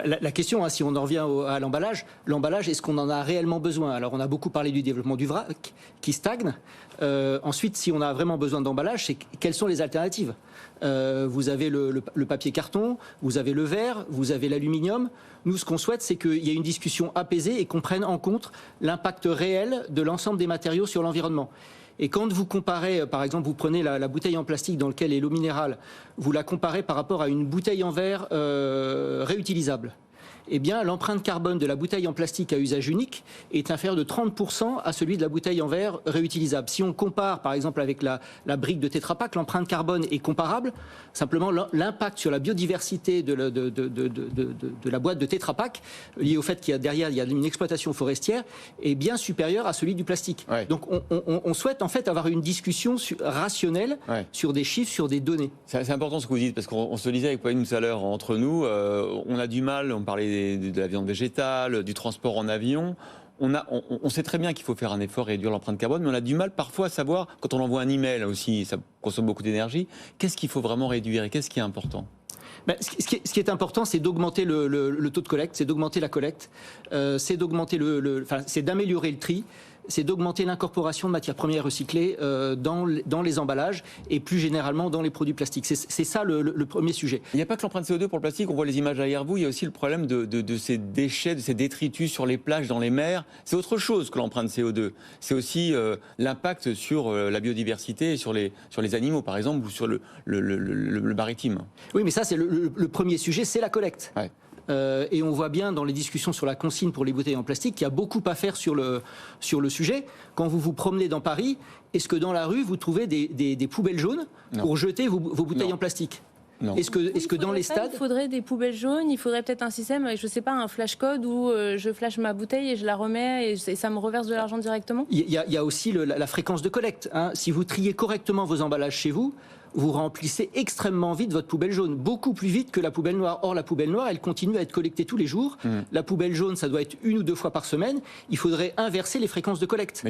La question, si on en revient à l'emballage, est-ce qu'on en a réellement besoin? Alors, on a beaucoup parlé du développement du vrac, qui stagne. Ensuite, si on a vraiment besoin d'emballage, quelles sont les alternatives? Vous avez le papier carton, vous avez le verre, vous avez l'aluminium. Nous, ce qu'on souhaite, c'est qu'il y ait une discussion apaisée et qu'on prenne en compte l'impact réel de l'ensemble des matériaux sur l'environnement. Et quand vous comparez, par exemple, vous prenez la bouteille en plastique dans laquelle est l'eau minérale, vous la comparez par rapport à une bouteille en verre réutilisable. Eh bien, l'empreinte carbone de la bouteille en plastique à usage unique est inférieure de 30% à celui de la bouteille en verre réutilisable. Si on compare, par exemple, avec la brique de Tetra Pak, l'empreinte carbone est comparable. Simplement, l'impact sur la biodiversité de la boîte de Tetra Pak, lié au fait qu'il y a derrière il y a une exploitation forestière, est bien supérieur à celui du plastique. Ouais. Donc, on souhaite en fait avoir une discussion rationnelle sur des chiffres, sur des données. C'est important ce que vous dites, parce qu'on se le disait avec Pauline tout à l'heure entre nous, on a du mal, on parlait de la viande végétale, du transport en avion. On sait très bien qu'il faut faire un effort et réduire l'empreinte carbone, mais on a du mal parfois à savoir, quand on envoie un email aussi, ça consomme beaucoup d'énergie, qu'est-ce qu'il faut vraiment réduire et qu'est-ce qui est important? Ce qui est important, c'est d'augmenter le taux de collecte, c'est d'augmenter la collecte, c'est d'améliorer le tri, c'est d'augmenter l'incorporation de matières premières recyclées dans les emballages et plus généralement dans les produits plastiques. C'est ça le premier sujet. Il n'y a pas que l'empreinte CO2 pour le plastique, on voit les images derrière vous, il y a aussi le problème de ces déchets, de ces détritus sur les plages, dans les mers. C'est autre chose que l'empreinte CO2. C'est aussi l'impact sur la biodiversité et sur les animaux, par exemple, ou sur le maritime. Oui, mais ça, c'est le premier sujet, c'est la collecte. Ouais. Et on voit bien dans les discussions sur la consigne pour les bouteilles en plastique qu'il y a beaucoup à faire sur le sujet. Quand vous vous promenez dans Paris, est-ce que dans la rue, vous trouvez des poubelles jaunes pour jeter vos bouteilles en plastique? Est-ce que dans les stades... Il faudrait des poubelles jaunes, il faudrait peut-être un système avec, je sais pas, un flash code où je flash ma bouteille et je la remets et ça me reverse de l'argent directement? Il y a aussi la fréquence de collecte. Si vous triez correctement vos emballages chez vous, vous remplissez extrêmement vite votre poubelle jaune, beaucoup plus vite que la poubelle noire. Or, la poubelle noire, elle continue à être collectée tous les jours. La poubelle jaune, ça doit être 1 ou 2 fois par semaine. Il faudrait inverser les fréquences de collecte.